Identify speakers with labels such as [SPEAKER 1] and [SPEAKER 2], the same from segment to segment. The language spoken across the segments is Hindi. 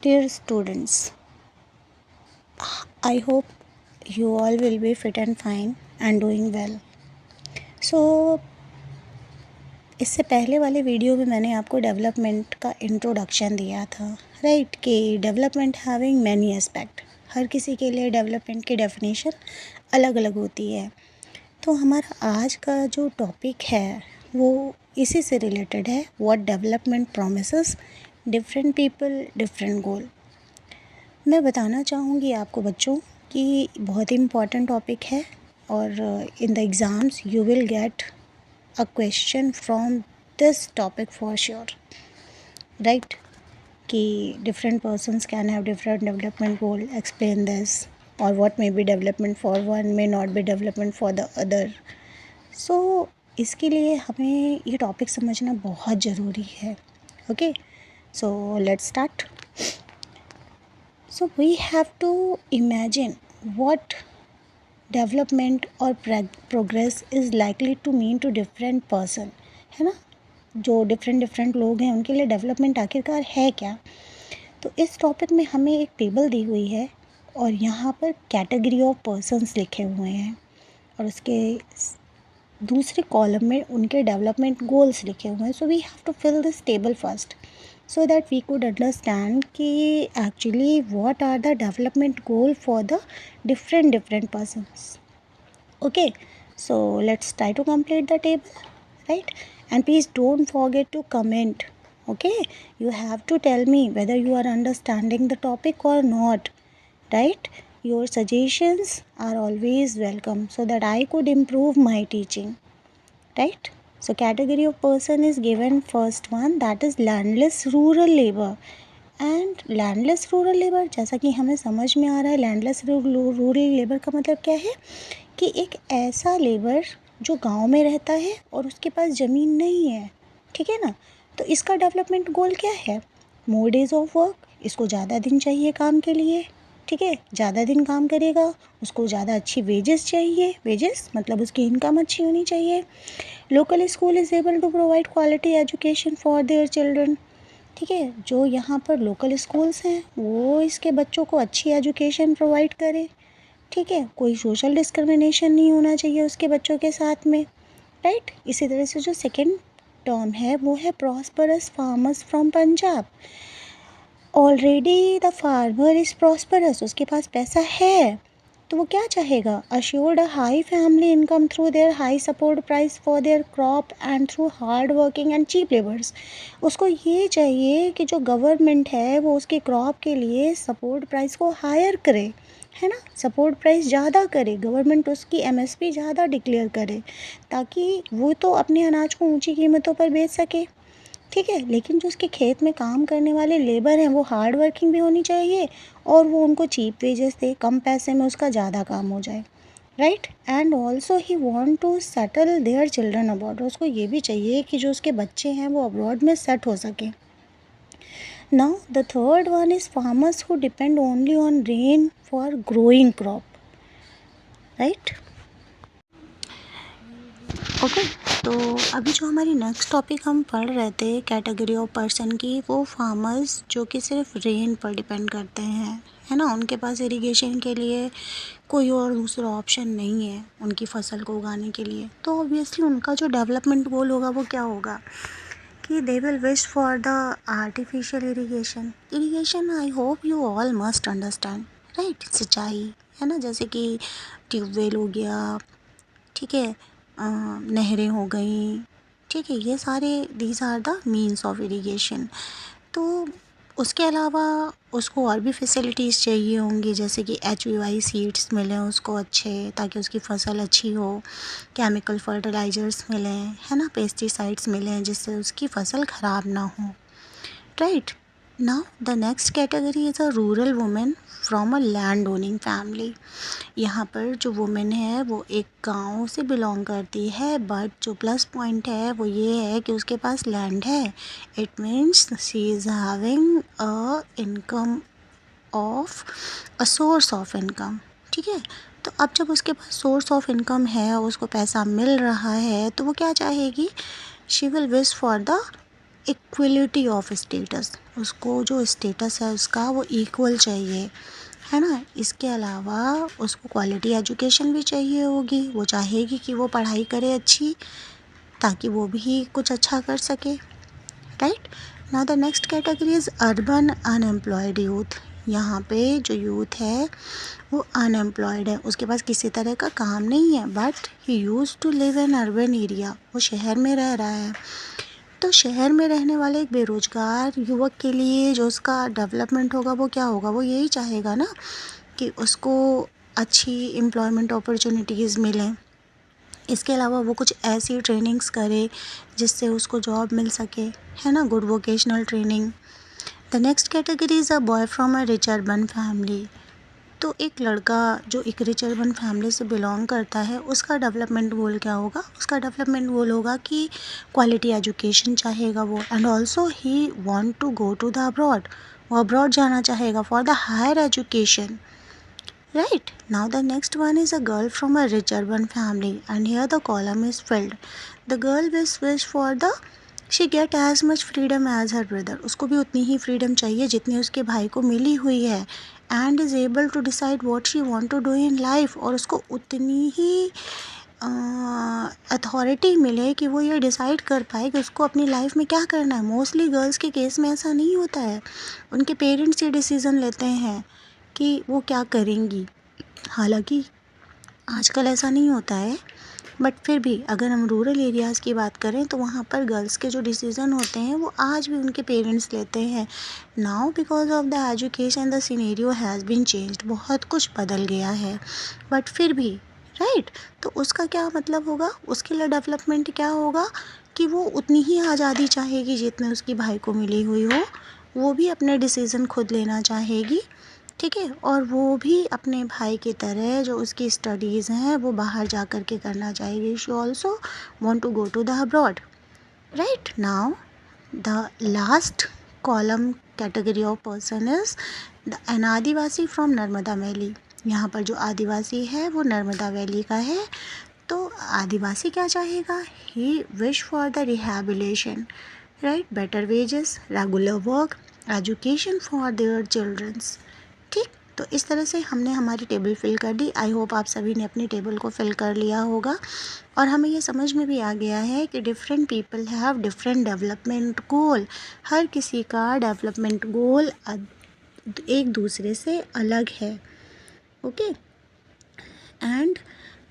[SPEAKER 1] Dear students, I hope you all will be fit and fine and doing well. So, इससे पहले वाले वीडियो में मैंने आपको डेवलपमेंट का इंट्रोडक्शन दिया था, राइट? कि डेवलपमेंट हैविंग मैनी एस्पेक्ट, हर किसी के लिए डेवलपमेंट की डेफिनेशन अलग अलग होती है। तो हमारा आज का जो टॉपिक है वो इसी से रिलेटेड है, what development promises different people different गोल। मैं बताना चाहूँगी आपको बच्चों कि बहुत ही इम्पॉर्टेंट टॉपिक है और in the exams you will get a question from this topic for sure, right? कि different persons can have different development goal, explain this, और what may be development for one may not be development for the other. So इसके लिए हमें ये टॉपिक समझना बहुत ज़रूरी है। Okay, so let's start. So we have to imagine what development or progress is likely to mean to different person, है ना? जो डिफरेंट लोग हैं उनके लिए डेवलपमेंट आखिरकार है क्या? तो इस टॉपिक में हमें एक टेबल दी हुई है और यहाँ पर कैटेगरी ऑफ पर्सन्स लिखे हुए हैं और उसके दूसरे कॉलम में उनके डेवलपमेंट गोल्स लिखे हुए हैं. So we have to fill this table first so that we could understand कि actually what are the development goal for the different persons. Okay, so let's try to complete the table, right? And please don't forget to comment. Okay, you have to tell me whether you are understanding the topic or not, right? Your suggestions are always welcome so that I could improve my teaching, right? So category of person is given first one, that is landless rural labor. And landless rural labour, जैसा कि हमें समझ में आ रहा है, लैंडलेस रूरल लेबर का मतलब क्या है कि एक ऐसा लेबर जो गांव में रहता है और उसके पास ज़मीन नहीं है, ठीक है ना? तो इसका डेवलपमेंट गोल क्या है? मोर डेज ऑफ वर्क, इसको ज़्यादा दिन चाहिए काम के लिए, ठीक है? ज़्यादा दिन काम करेगा, उसको ज़्यादा अच्छी वेजेस चाहिए, वेजेस मतलब उसकी इनकम अच्छी होनी चाहिए. Local school is able to provide quality education for their children, ठीक है? जो यहाँ पर लोकल स्कूल्स हैं वो इसके बच्चों को अच्छी एजुकेशन प्रोवाइड करे, ठीक है? कोई सोशल डिस्क्रिमिनेशन नहीं होना चाहिए उसके बच्चों के साथ में, राइट? इसी तरह से जो सेकेंड टर्म है वो है prosperous farmers from Punjab. Already the farmer is prosperous, उसके पास पैसा है, तो वो क्या चाहेगा? Assured a high family income through their high support price for their crop and through hard working and cheap labours. उसको ये चाहिए कि जो गवर्नमेंट है वो उसके क्रॉप के लिए सपोर्ट प्राइस को हायर करे, है ना? सपोर्ट प्राइस ज़्यादा करे, गवर्नमेंट उसकी एमएसपी ज़्यादा डिक्लेयर करे ताकि वो तो अपने अनाज को ऊंची कीमतों पर बेच सके, ठीक है? लेकिन जो उसके खेत में काम करने वाले लेबर हैं वो हार्ड वर्किंग भी होनी चाहिए और वो उनको चीप वेजेस दे, कम पैसे में उसका ज़्यादा काम हो जाए, right? And also he want to settle their children abroad, उसको ये भी चाहिए कि जो उसके बच्चे हैं वो अब्रॉड में सेट हो सकें. Now the third one is farmers who depend only on rain for growing crop, right? Okay, तो अभी जो हमारी नेक्स्ट टॉपिक हम पढ़ रहे थे कैटेगरी ऑफ पर्सन की, वो फार्मर्स जो कि सिर्फ रेन पर डिपेंड करते हैं, है ना? उनके पास इरिगेशन के लिए कोई और दूसरा ऑप्शन नहीं है उनकी फसल को उगाने के लिए. तो ऑब्वियसली उनका जो डेवलपमेंट गोल होगा वो क्या होगा कि they will wish for the artificial irrigation. Irrigation I hope you all must understand, right? सिंचाई, है ना? जैसे कि ट्यूबवेल हो गया, ठीक है, नहरें हो गई, ठीक है, ये सारे these are the means of irrigation. तो उसके अलावा उसको और भी फैसिलिटीज़ चाहिए होंगी, जैसे कि HVI सीड्स मिलें उसको अच्छे, ताकि उसकी फ़सल अच्छी हो, केमिकल फर्टिलाइज़र्स मिलें, है ना, पेस्टिसाइड्स मिलें जिससे उसकी फ़सल ख़राब ना हो, right? Now the next category is a rural women from a land owning family. यहाँ पर जो वुमेन है वो एक गांव से बिलोंग करती है, बट जो प्लस पॉइंट है वो ये है कि उसके पास लैंड है. It means she is having a income of a source of income, ठीक है? तो अब जब उसके पास सोर्स ऑफ इनकम है, उसको पैसा मिल रहा है, तो वो क्या चाहेगी? She will wish for the equality of status, उसको जो स्टेटस है उसका वो इक्वल चाहिए, है ना। इसके अलावा उसको क्वालिटी एजुकेशन भी चाहिए होगी, वो चाहेगी कि वो पढ़ाई करे अच्छी, ताकि वो भी कुछ अच्छा कर सके, right. Now the next category is urban unemployed youth. यहाँ पे जो यूथ है वो अनएम्प्लॉयड है, उसके पास किसी तरह का काम नहीं है, but he use to live in urban area, वो शहर में रह रहा है। तो शहर में रहने वाले एक बेरोज़गार युवक के लिए जो उसका डेवलपमेंट होगा वो क्या होगा, वो यही चाहेगा ना कि उसको अच्छी एम्प्लॉयमेंट अपॉर्चुनिटीज़ मिलें। इसके अलावा वो कुछ ऐसी ट्रेनिंग्स करे जिससे उसको जॉब मिल सके, है ना, good vocational training. The next category is a boy from a rich urban family. तो एक लड़का जो एक रिच अर्बन फैमिली से बिलोंग करता है, उसका डेवलपमेंट गोल क्या होगा, उसका डेवलपमेंट गोल होगा कि क्वालिटी एजुकेशन चाहेगा वो, and also he want to go to the abroad, वो अब्रॉड जाना चाहेगा for the higher education, right. Now the next one is a girl from a rich urban family, and here the column is filled. The girl wish for the she get as much freedom as her brother. उसको भी उतनी ही फ्रीडम चाहिए जितनी उसके भाई को मिली हुई है, and is able to decide what she want to do in life, और उसको उतनी ही अथॉरिटी मिले कि वो ये डिसाइड कर पाए कि उसको अपनी लाइफ में क्या करना है। मोस्टली गर्ल्स के केस में ऐसा नहीं होता है, उनके पेरेंट्स ये डिसीज़न लेते हैं कि वो क्या करेंगी। हालांकि आजकल ऐसा नहीं होता है, बट फिर भी अगर हम रूरल एरियाज़ की बात करें तो वहाँ पर गर्ल्स के जो डिसीज़न होते हैं वो आज भी उनके पेरेंट्स लेते हैं। Now because of the education the scenario has been changed, बहुत कुछ बदल गया है, बट फिर भी राइट। तो उसका क्या मतलब होगा, उसके लिए डेवलपमेंट क्या होगा कि वो उतनी ही आज़ादी चाहेगी जितने उसकी भाई को मिली हुई हो, वो भी अपने डिसीज़न खुद लेना चाहेगी, ठीक है, और वो भी अपने भाई की तरह जो उसकी स्टडीज़ हैं वो बाहर जा कर के करना चाहेगी। She also want to go to the abroad, right. Now the last column category of person is the an Adivasi from Narmada valley. यहाँ पर जो आदिवासी है वो नर्मदा वैली का है। तो आदिवासी क्या चाहेगा, he wish for the rehabilitation, right, better wages, regular work, education for their childrens, ठीक। तो इस तरह से हमने हमारी टेबल फिल कर दी। आई होप आप सभी ने अपनी टेबल को फिल कर लिया होगा, और हमें ये समझ में भी आ गया है कि different people have different development goal, हर किसी का डेवलपमेंट गोल एक दूसरे से अलग है, okay. And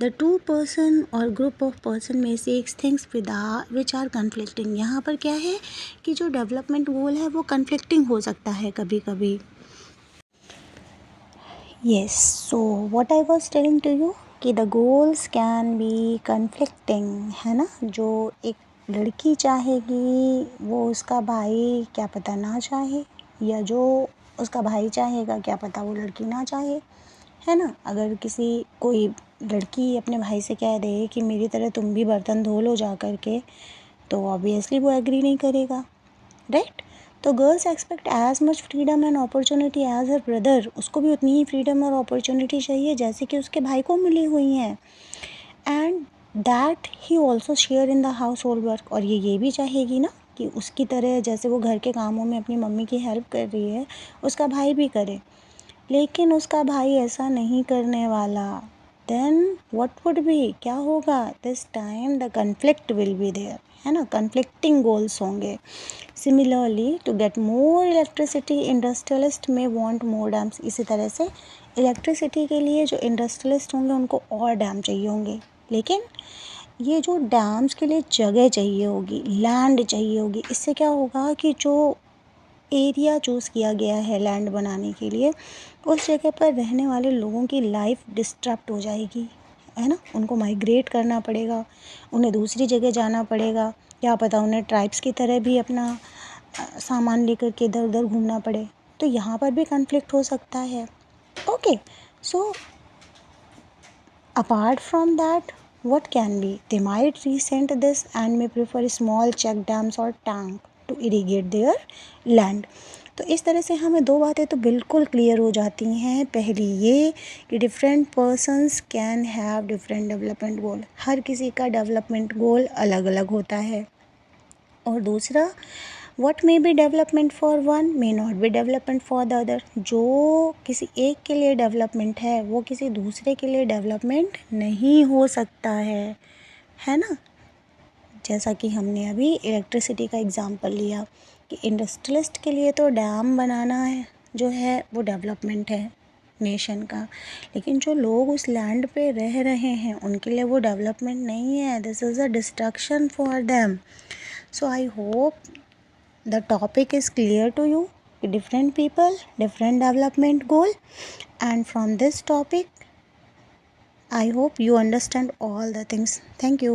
[SPEAKER 1] the two person और ग्रुप ऑफ पर्सन में से एक थिंग्स विच आर कन्फ्लिक्टिंग। यहाँ पर क्या है कि जो डेवलपमेंट गोल है वो कन्फ्लिक्टिंग हो सकता है कभी कभी। Yes, so what I was telling to you कि the goals can be conflicting, है ना। जो एक लड़की चाहेगी वो उसका भाई क्या पता ना चाहे, या जो उसका भाई चाहेगा क्या पता वो लड़की ना चाहे, है ना। अगर कोई लड़की अपने भाई से कह दे कि मेरी तरह तुम भी बर्तन धो लो जा कर के, तो ऑब्वियसली वो एग्री नहीं करेगा, राइट। तो girls expect as much freedom and opportunity as her brother, उसको भी उतनी ही फ्रीडम और अपॉर्चुनिटी चाहिए जैसे कि उसके भाई को मिली हुई हैं, and that he also share in the house hold work, और ये भी चाहेगी ना कि उसकी तरह जैसे वो घर के कामों में अपनी मम्मी की हेल्प कर रही है उसका भाई भी करे। लेकिन उसका भाई ऐसा नहीं करने वाला, देन व्हाट वुड बी, क्या होगा, this time the conflict will be there, है ना, कन्फ्लिक्टिंग गोल्स होंगे। Similarly to get more electricity industrialist में वांट मोर डैम्स, इसी तरह से इलेक्ट्रिसिटी के लिए जो इंडस्ट्रियलिस्ट होंगे उनको और डैम चाहिए होंगे, लेकिन ये जो डैम्स के लिए जगह चाहिए होगी, लैंड चाहिए होगी। इससे क्या होगा कि जो एरिया चूज़ किया गया है लैंड बनाने के लिए, उस जगह पर रहने वाले लोगों की लाइफ डिस्टर्ब हो जाएगी, है ना। उनको माइग्रेट करना पड़ेगा, उन्हें दूसरी जगह जाना पड़ेगा, क्या पता उन्हें ट्राइब्स की तरह भी अपना सामान लेकर के इधर उधर घूमना पड़े। तो यहाँ पर भी कन्फ्लिक्ट हो सकता है, okay. So apart from that, what can be, they might resent this and may prefer small check dams or tank to irrigate their land। तो इस तरह से हमें दो बातें तो बिल्कुल क्लियर हो जाती हैं। पहली ये कि different persons can have different development goal, हर किसी का डेवलपमेंट गोल अलग अलग होता है। और दूसरा, what may be development for one may not be development for the other. जो किसी एक के लिए डेवलपमेंट है वो किसी दूसरे के लिए डेवलपमेंट नहीं हो सकता है ना। जैसा कि हमने अभी इलेक्ट्रिसिटी का एग्जांपल लिया कि इंडस्ट्रियलिस्ट के लिए तो डैम बनाना है जो है वो डेवलपमेंट है नेशन का, लेकिन जो लोग उस लैंड पे रह रहे हैं उनके लिए वो डेवलपमेंट नहीं है। This is a destruction for them. So I hope the topic is clear to you. Different people, different development goal, and from this topic I hope you understand all the things. Thank you.